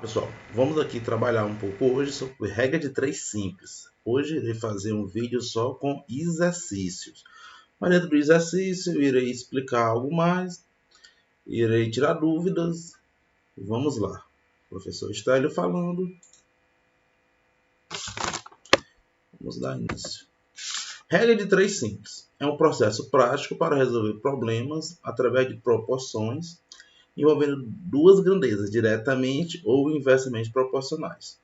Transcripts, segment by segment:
Pessoal, vamos aqui trabalhar um pouco hoje sobre regra de 3 simples. Hoje irei fazer um vídeo só com exercícios. Mas dentro do exercício eu irei explicar algo mais, irei tirar dúvidas. Vamos lá. Professor Estélio falando. Vamos dar início. Regra de 3 simples. É um processo prático para resolver problemas através de proporções envolvendo duas grandezas, diretamente ou inversamente proporcionais.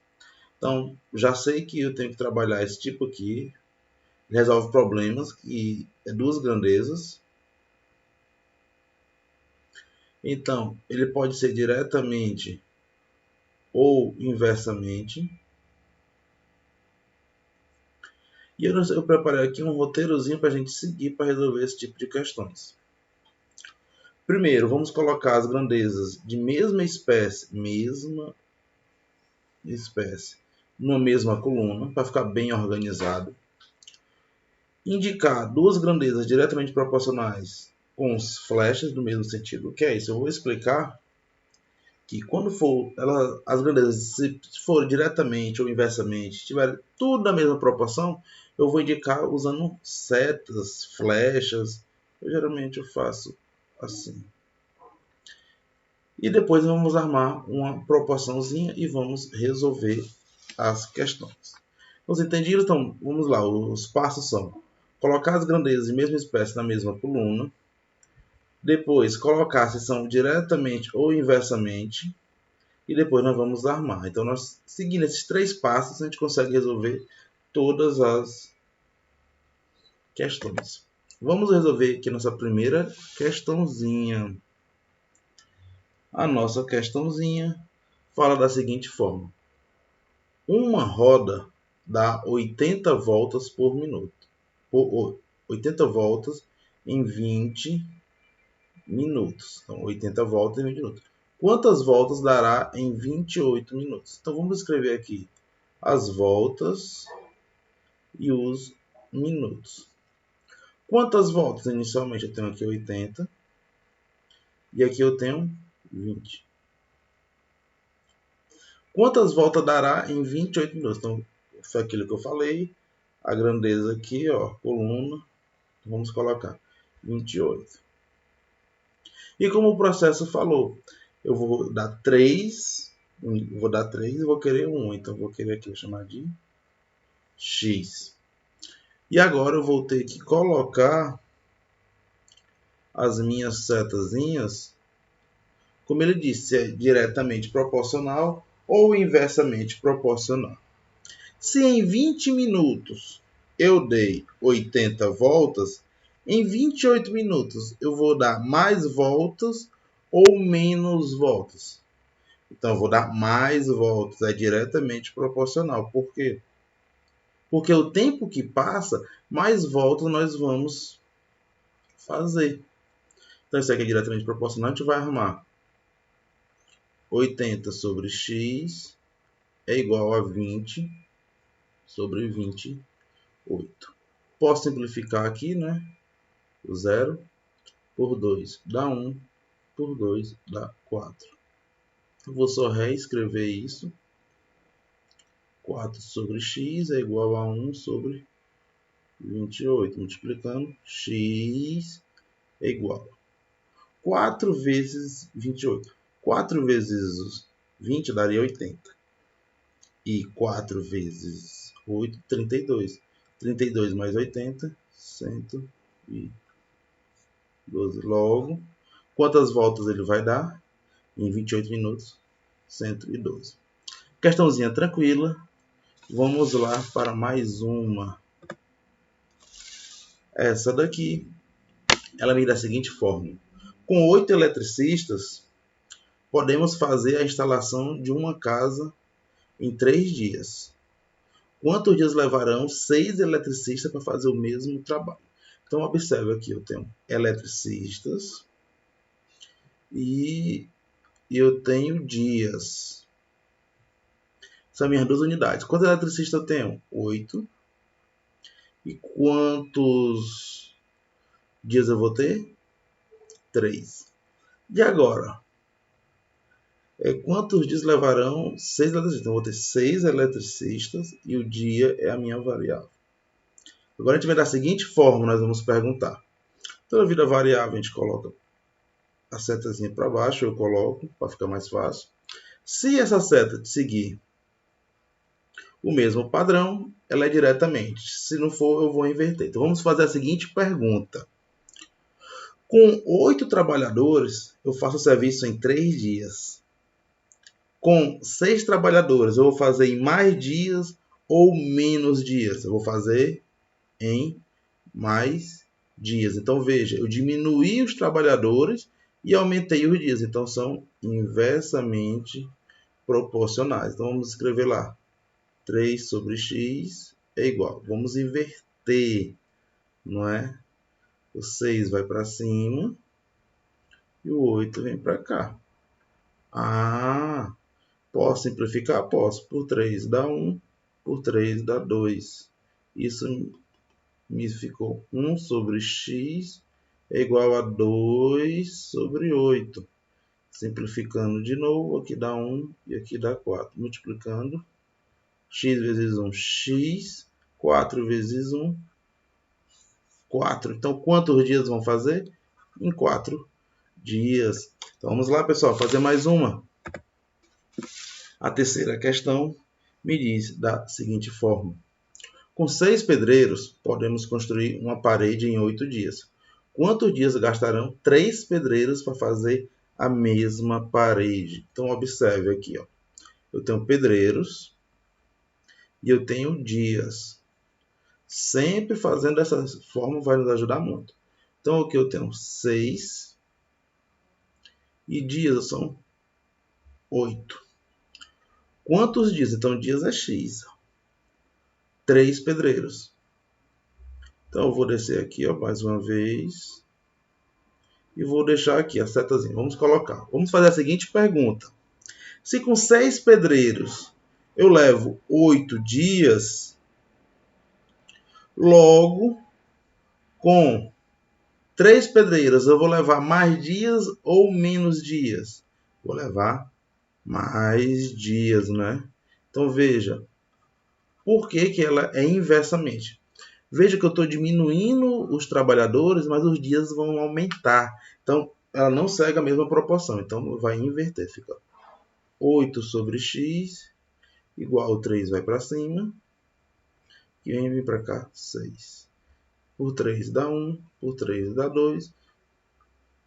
Então, já sei que eu tenho que trabalhar esse tipo aqui, resolve problemas, que é duas grandezas. Então, ele pode ser diretamente ou inversamente. E eu preparei aqui um roteirozinho para a gente seguir para resolver esse tipo de questões. Primeiro, vamos colocar as grandezas de mesma espécie, numa mesma coluna, para ficar bem organizado. Indicar duas grandezas diretamente proporcionais com flechas do mesmo sentido. O que é isso? Eu vou explicar que quando for as grandezas, se for diretamente ou inversamente, estiver tudo na mesma proporção, eu vou indicar usando setas, flechas. Geralmente eu faço assim. E depois vamos armar uma proporçãozinha e vamos resolver as questões. Os entendidos? Então, vamos lá. Os passos são: colocar as grandezas de mesma espécie na mesma coluna. Depois, colocar se são diretamente ou inversamente. E depois nós vamos armar. Então, nós seguindo esses 3 passos, a gente consegue resolver todas as questões. Vamos resolver aqui nossa primeira questãozinha. A nossa questãozinha fala da seguinte forma: uma roda dá 80 voltas por minuto. 80 voltas em 20 minutos. Então, 80 voltas em 20 minutos. Quantas voltas dará em 28 minutos? Então, vamos escrever aqui as voltas e os minutos. Quantas voltas? Inicialmente eu tenho aqui 80 e aqui eu tenho 20. Quantas voltas dará em 28 minutos? Então, foi aquilo que eu falei. A grandeza aqui, ó, coluna. Vamos colocar 28. E como o processo falou, eu vou dar 3 e vou querer 1. Então, vou querer aqui, vou chamar de x. E agora eu vou ter que colocar as minhas setazinhas, como ele disse, se é diretamente proporcional ou inversamente proporcional. Se em 20 minutos eu dei 80 voltas, em 28 minutos eu vou dar mais voltas ou menos voltas. Então eu vou dar mais voltas, é diretamente proporcional. Por quê? Porque o tempo que passa, mais voltas nós vamos fazer. Então isso aqui é diretamente proporcional, a gente vai arrumar 80 sobre x é igual a 20 sobre 28. Posso simplificar aqui, né? 0 por 2 dá 1, por 2 dá 4. Eu vou só reescrever isso. 4 sobre x é igual a 1 sobre 28. Multiplicando, x é igual a 4 vezes 28. 4 vezes 20 daria 80. E 4 vezes 8, 32. 32 mais 80, 112. Logo, quantas voltas ele vai dar? Em 28 minutos, 112. Questãozinha tranquila. Vamos lá para mais uma. Essa daqui, ela vem da seguinte forma: com 8 eletricistas, podemos fazer a instalação de uma casa em 3 dias. Quantos dias levarão 6 eletricistas para fazer o mesmo trabalho? Então, observe aqui, eu tenho eletricistas e eu tenho dias. São minhas duas unidades. Quantos eletricistas eu tenho? 8. E quantos dias eu vou ter? 3. E agora? Quantos dias levarão 6 eletricistas? Então, eu vou ter 6 eletricistas e o dia é a minha variável. Agora a gente vai dar a seguinte forma, nós vamos perguntar. Toda vida variável a gente coloca a setazinha para baixo, eu coloco para ficar mais fácil. Se essa seta seguir o mesmo padrão, ela é diretamente. Se não for, eu vou inverter. Então vamos fazer a seguinte pergunta. Com 8 trabalhadores, eu faço o serviço em 3 dias. Com 6 trabalhadores, eu vou fazer em mais dias ou menos dias? Eu vou fazer em mais dias. Então veja, eu diminuí os trabalhadores e aumentei os dias. Então são inversamente proporcionais. Então vamos escrever lá. 3 sobre x é igual. Vamos inverter, não é? O 6 vai para cima e o 8 vem para cá. Posso simplificar? Posso. Por 3 dá 1, por 3 dá 2. Isso me ficou 1 sobre x é igual a 2 sobre 8. Simplificando de novo, aqui dá 1 e aqui dá 4. Multiplicando, x vezes 1, x. 4 vezes 1, 4. Então, quantos dias vão fazer? Em 4 dias. Então, vamos lá, pessoal, fazer mais uma. A terceira questão me diz da seguinte forma. Com 6 pedreiros, podemos construir uma parede em 8 dias. Quantos dias gastarão 3 pedreiros para fazer a mesma parede? Então, observe aqui. Ó. Eu tenho pedreiros e eu tenho dias. Sempre fazendo dessa forma vai nos ajudar muito. Então, aqui eu tenho 6 e dias são 8. Quantos dias? Então, dias é x. 3 pedreiros. Então, eu vou descer aqui ó, mais uma vez. E vou deixar aqui a setazinha. Vamos colocar. Vamos fazer a seguinte pergunta. Se com 6 pedreiros eu levo 8 dias, logo com 3 pedreiros eu vou levar mais dias ou menos dias? Vou levar mais dias, né? Então veja, por que ela é inversamente? Veja que eu estou diminuindo os trabalhadores, mas os dias vão aumentar. Então, ela não segue a mesma proporção. Então, vai inverter. Fica 8 sobre x igual 3 vai para cima. E vem para cá 6. Por 3 dá 1. Por 3 dá 2.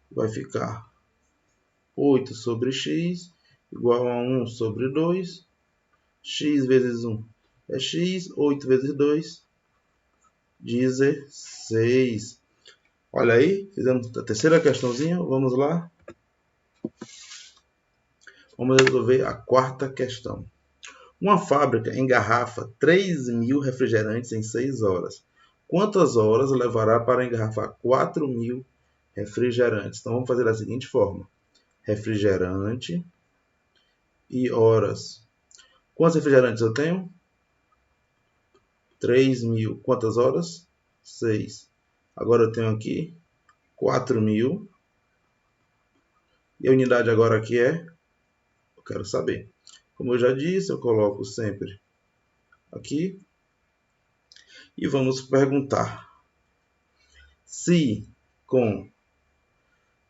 Vai ficar 8 sobre x igual a 1 sobre 2. X vezes 1 é x. 8 vezes 2 16. Olha aí, fizemos a terceira questãozinha. Vamos lá. Vamos resolver a quarta questão. Uma fábrica engarrafa 3.000 refrigerantes em 6 horas. Quantas horas levará para engarrafar 4.000 refrigerantes? Então vamos fazer da seguinte forma. Refrigerante e horas. Quantos refrigerantes eu tenho? 3.000. Quantas horas? 6. Agora eu tenho aqui 4.000. E a unidade agora aqui é? Eu quero saber. Como eu já disse, eu coloco sempre aqui. E vamos perguntar. Se com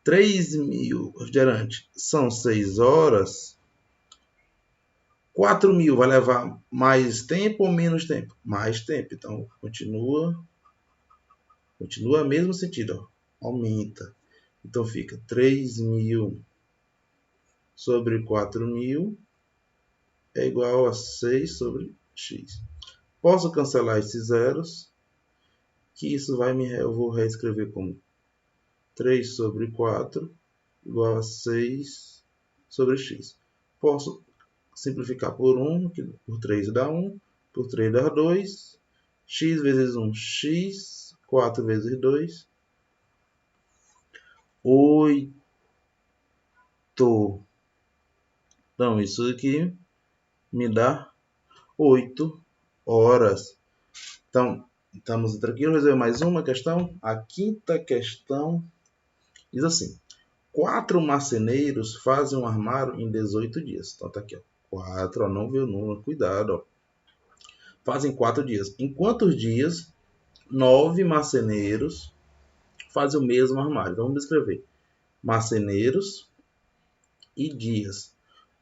3.000 refrigerantes são 6 horas, 4.000 vai levar mais tempo ou menos tempo? Mais tempo. Então, continua mesmo sentido. Ó. Aumenta. Então, fica 3.000 sobre 4.000 é igual a 6 sobre x. Posso cancelar esses zeros, que isso eu vou reescrever como 3 sobre 4 igual a 6 sobre x. Posso simplificar por 1, que por 3 dá 1, por 3 dá 2, x vezes 1, x, 4 vezes 2, 8. Então, isso aqui me dá 8 horas. Então, estamos tranquilos. Vou resolver mais uma questão. A quinta questão diz assim. 4 marceneiros fazem um armário em 18 dias. Então tá aqui, ó. 4, ó, não viu o número, cuidado, ó. Fazem 4 dias. Em quantos dias 9 marceneiros fazem o mesmo armário? Então vamos escrever. Marceneiros e dias.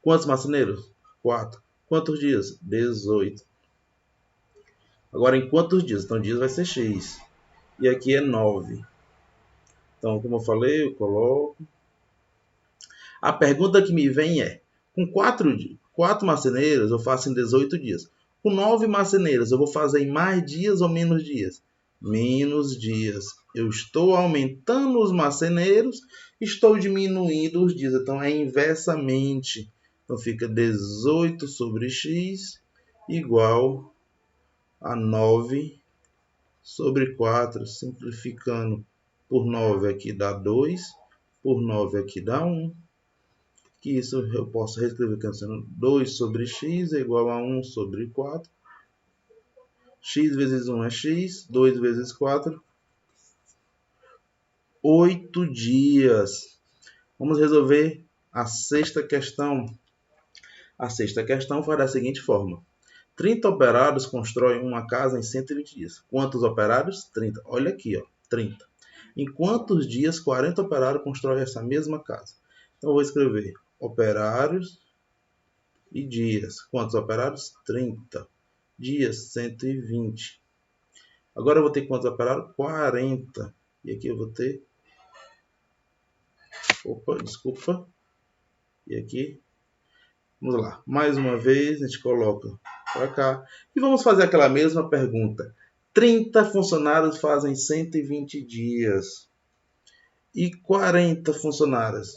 Quantos marceneiros? 4. Quantos dias? 18. Agora em quantos dias? Então dias vai ser x. E aqui é 9. Então, como eu falei, eu coloco. A pergunta que me vem é: com 4 marceneiros eu faço em 18 dias. Com 9 marceneiros eu vou fazer em mais dias ou menos dias? Menos dias. Eu estou aumentando os marceneiros, estou diminuindo os dias. Então é inversamente. Então fica 18 sobre x igual a 9 sobre 4. Simplificando por 9 aqui dá 2, por 9 aqui dá 1. Que isso eu posso reescrever sendo 2 sobre x é igual a 1 sobre 4. X vezes 1 é x, 2 vezes 4, 8 dias. Vamos resolver a sexta questão. A sexta questão foi da seguinte forma. 30 operários constroem uma casa em 120 dias. Quantos operários? 30. Olha aqui, ó, 30. Em quantos dias 40 operários constroem essa mesma casa? Então eu vou escrever operários e dias. Quantos operários? 30. Dias, 120. Agora eu vou ter quantos operários? 40. E aqui eu vou ter... Opa, desculpa. E aqui... Vamos lá. Mais uma vez, a gente coloca para cá. E vamos fazer aquela mesma pergunta. 30 funcionários fazem 120 dias. E 40 funcionários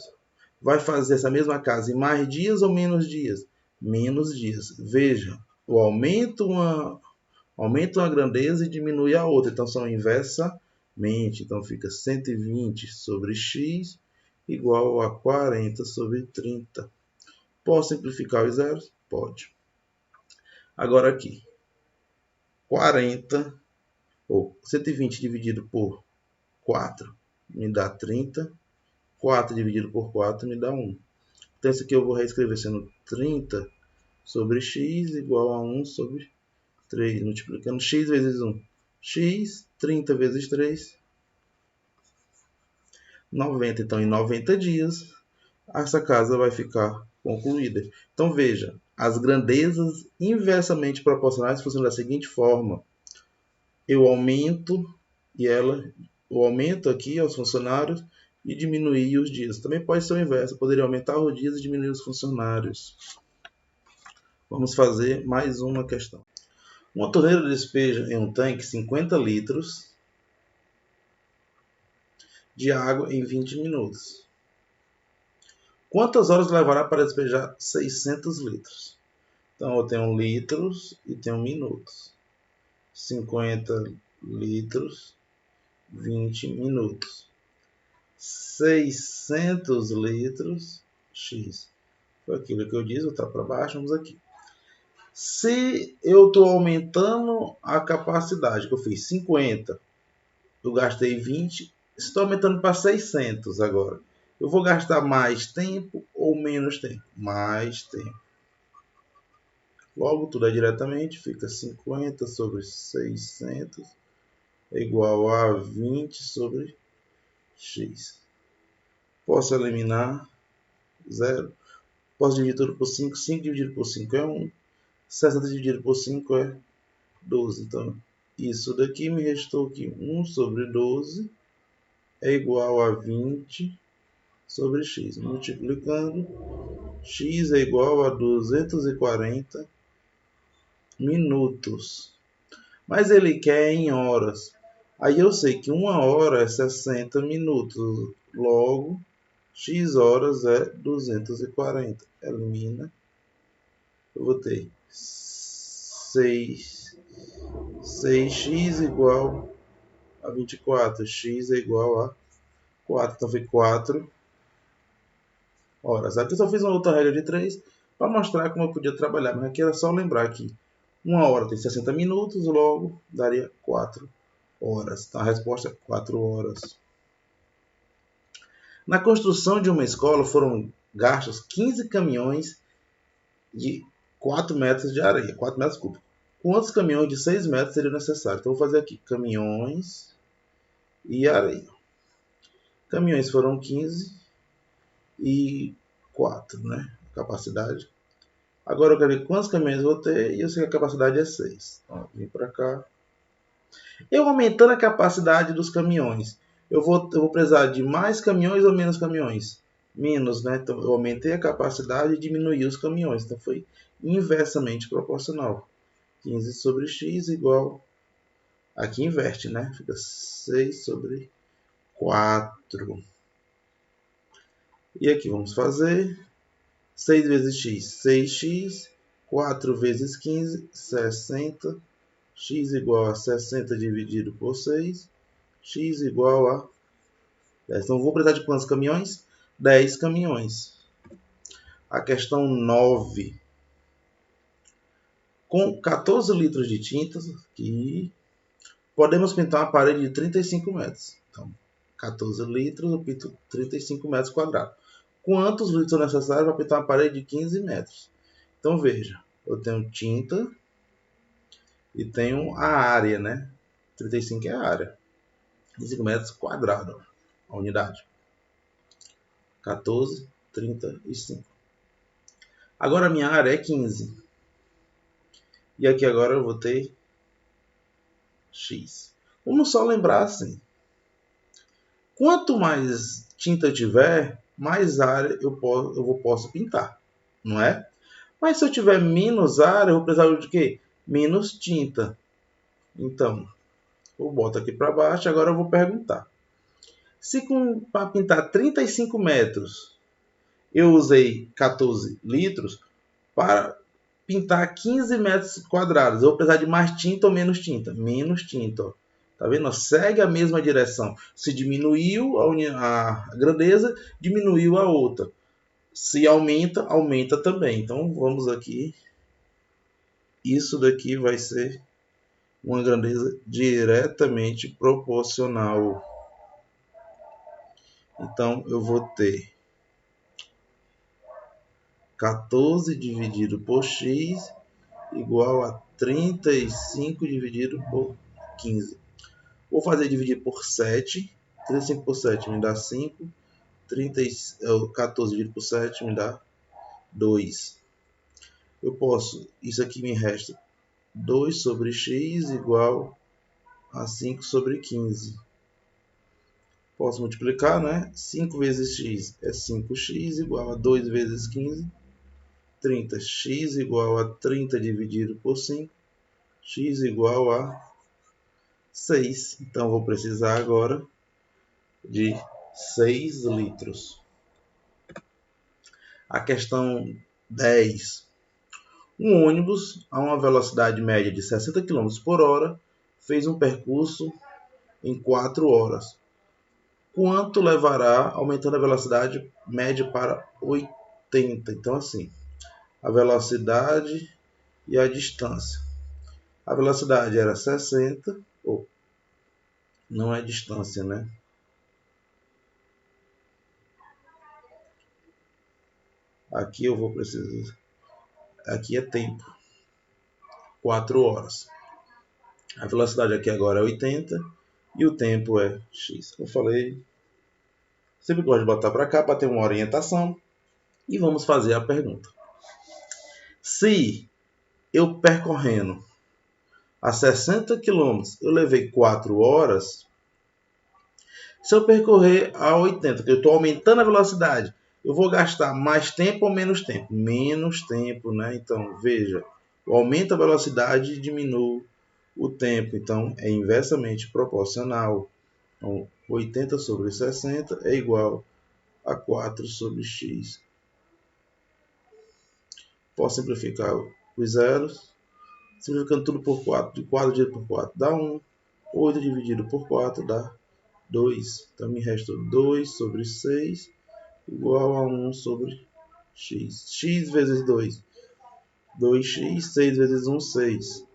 vai fazer essa mesma casa em mais dias ou menos dias? Menos dias. Veja, o aumenta uma grandeza e diminui a outra. Então são inversamente. Então fica 120 sobre x igual a 40 sobre 30. Posso simplificar os zeros? Pode. Agora aqui. 40 ou 120 dividido por 4 me dá 30. 4 dividido por 4 me dá 1. Então isso aqui eu vou reescrever sendo 30 sobre x igual a 1 sobre 3. Multiplicando x vezes 1. X, 30 vezes 3, 90. Então, em 90 dias, essa casa vai ficar concluída. Então, veja, as grandezas inversamente proporcionais funcionam da seguinte forma. Eu aumento eu aumento aqui aos funcionários e diminuir os dias. Também pode ser o inverso, eu poderia aumentar os dias e diminuir os funcionários. Vamos fazer mais uma questão. Uma torneira despeja em um tanque 50 litros de água em 20 minutos. Quantas horas levará para despejar 600 litros? Então, eu tenho litros e tenho minutos. 50 litros, 20 minutos. 600 litros, x. Foi aquilo que eu disse, vou estar para baixo, vamos aqui. Se eu estou aumentando a capacidade, que eu fiz 50, eu gastei 20, estou aumentando para 600 agora. Eu vou gastar mais tempo ou menos tempo? Mais tempo. Logo, tudo é diretamente, fica 50 sobre 600 é igual a 20 sobre x. Posso eliminar 0. Posso dividir tudo por 5. 5 dividido por 5 é 1. 60 dividido por 5 é 12. Então, isso daqui me restou aqui 1 sobre 12 é igual a 20 sobre x. Multiplicando, x é igual a 240 minutos. Mas ele quer em horas. Aí eu sei que 1 hora é 60 minutos. Logo, x horas é 240. Elimina. Eu vou ter 6x igual a 24. X é igual a 4. Então foi 4 horas. Aqui eu só fiz uma outra regra de 3 para mostrar como eu podia trabalhar. Mas aqui era só lembrar que 1 hora tem 60 minutos, logo daria 4 horas. Então a resposta é 4 horas. Na construção de uma escola foram gastos 15 caminhões de 4 metros de areia, 4 metros cúbicos. Quantos caminhões de 6 metros seriam necessários? Então, vou fazer aqui, caminhões e areia. Caminhões foram 15 e 4, né? Capacidade. Agora eu quero ver quantos caminhões eu vou ter e eu sei que a capacidade é 6. Então, vim para cá. Eu aumentando a capacidade dos caminhões, eu vou precisar de mais caminhões ou menos caminhões? Menos, né? Então eu aumentei a capacidade e diminuí os caminhões. Então foi inversamente proporcional. 15 sobre x igual... Aqui inverte, né? Fica 6 sobre 4. E aqui vamos fazer 6 vezes x, 6x. 4 vezes 15, 60. X igual a 60 dividido por 6. X igual a 10. Então, vou precisar de quantos caminhões? 10 caminhões. A questão 9. Com 14 litros de tinta, aqui, podemos pintar uma parede de 35 metros. Então, 14 litros, eu pinto 35 metros quadrados. Quantos litros são necessários para pintar uma parede de 15 metros? Então, veja, eu tenho tinta e tenho a área, né? 35 é a área. 25 metros quadrados, a unidade. 14, 35. Agora a minha área é 15. E aqui agora eu vou ter x. Vamos só lembrar assim. Quanto mais tinta eu tiver, mais área eu posso pintar. Não é? Mas se eu tiver menos área, eu vou precisar de quê? Menos tinta. Então, eu boto aqui para baixo. Agora eu vou perguntar. Se para pintar 35 metros eu usei 14 litros, para pintar 15 metros quadrados, eu vou precisar de mais tinta ou menos tinta? Menos tinta. Ó. Tá vendo? Segue a mesma direção. Se diminuiu a grandeza, diminuiu a outra. Se aumenta, aumenta também. Então, vamos aqui. Isso daqui vai ser uma grandeza diretamente proporcional. Então, eu vou ter 14 dividido por x igual a 35 dividido por 15. Vou fazer dividir por 7. 35 por 7 me dá 5. 14 dividido por 7 me dá 2. Eu posso, isso aqui me resta 2 sobre x igual a 5 sobre 15. Posso multiplicar, né? 5 vezes x é 5x igual a 2 vezes 15. 30. X igual a 30 dividido por 5. X igual a 6. Então, vou precisar agora de 6 litros. A questão 10. Um ônibus a uma velocidade média de 60 km por hora fez um percurso em 4 horas. Quanto levará aumentando a velocidade média para 80? Então, assim, a velocidade e a distância. A velocidade era 60, não é distância, né? Aqui eu vou precisar. Aqui é tempo. 4 horas. A velocidade aqui agora é 80 e o tempo é x. Eu falei, sempre gosto de botar para cá para ter uma orientação. E vamos fazer a pergunta. Se eu percorrendo a 60 km eu levei 4 horas, se eu percorrer a 80, que eu estou aumentando a velocidade, eu vou gastar mais tempo ou menos tempo? Menos tempo, né? Então, veja, eu aumento a velocidade e diminuo o tempo. Então, é inversamente proporcional. Então, 80 sobre 60 é igual a 4 sobre x. Posso simplificar os zeros. Simplificando tudo por 4. 4 dividido por 4 dá 1. 8 dividido por 4 dá 2. Então, me resta 2 sobre 6 igual a 1 sobre x. X vezes 2, 2x. 6 vezes 1, 6.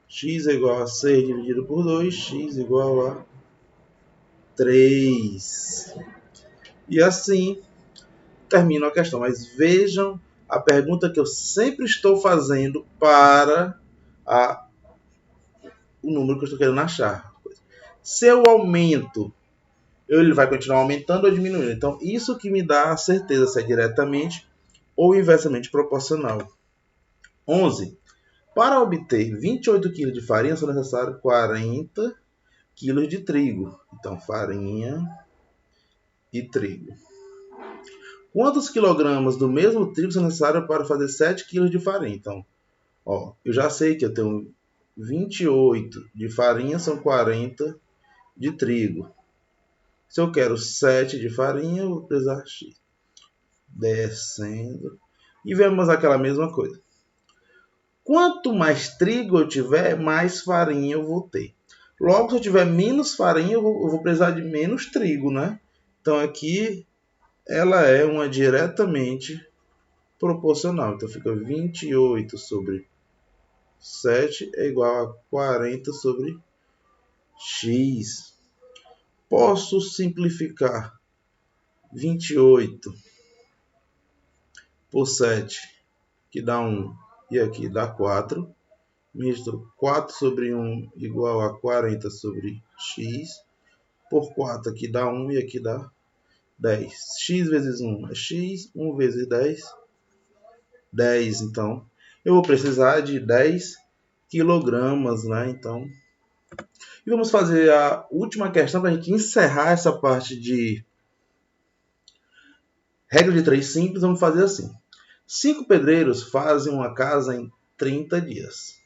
X é igual a 6 dividido por 2. X igual a 3. E assim termino a questão. Mas vejam a pergunta que eu sempre estou fazendo para o número que eu estou querendo achar. Se eu aumento, ele vai continuar aumentando ou diminuindo. Então, isso que me dá a certeza se é diretamente ou inversamente proporcional. 11. Para obter 28 kg de farinha, são necessários 40 kg de trigo. Então, farinha e trigo. Quantos quilogramas do mesmo trigo são necessários para fazer 7 kg de farinha? Então, eu já sei que eu tenho 28 de farinha, são 40 de trigo. Se eu quero 7 de farinha, eu vou precisar X. Descendo. E vemos aquela mesma coisa. Quanto mais trigo eu tiver, mais farinha eu vou ter. Logo, se eu tiver menos farinha, eu vou precisar de menos trigo, né? Então, aqui, ela é uma diretamente proporcional. Então, fica 28 sobre 7 é igual a 40 sobre x. Posso simplificar 28 por 7, que dá 1, e aqui dá 4. Misto 4 sobre 1 igual a 40 sobre x. Por 4 aqui dá 1 e aqui dá 10. X vezes 1 é x, 1 vezes 10, 10. Então, eu vou precisar de 10 quilogramas, né? Então, e vamos fazer a última questão para a gente encerrar essa parte de regra de 3 simples. Vamos fazer assim. 5 pedreiros fazem uma casa em 30 dias.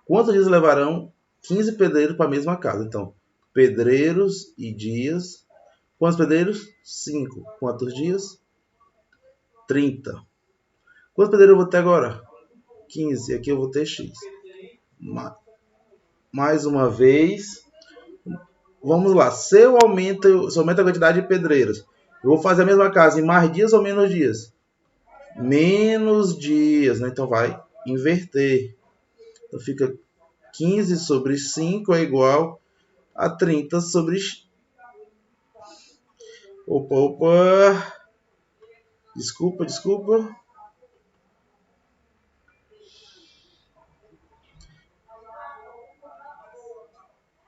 Quantos dias levarão 15 pedreiros para a mesma casa? Então, pedreiros e dias. Quantos pedreiros? 5. Quantos dias? 30. Quantos pedreiros eu vou ter agora? 15. Aqui eu vou ter x. Mais uma vez. Vamos lá. Se eu aumento a quantidade de pedreiros, eu vou fazer a mesma casa em mais dias ou menos dias? Menos dias, né? Então vai inverter. Então fica 15 sobre 5 é igual a 30 sobre... Opa. Desculpa.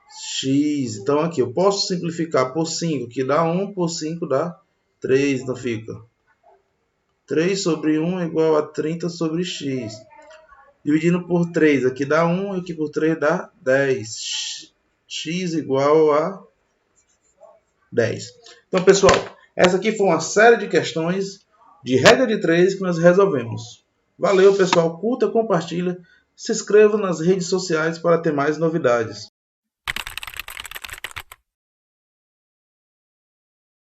X. Então aqui eu posso simplificar por 5, que dá 1, por 5 dá 3. Então fica 3 sobre 1 é igual a 30 sobre x. Dividindo por 3, aqui dá 1, aqui por 3 dá 10. X igual a 10. Então, pessoal, essa aqui foi uma série de questões de regra de 3 que nós resolvemos. Valeu, pessoal. Curta, compartilha, se inscreva nas redes sociais para ter mais novidades.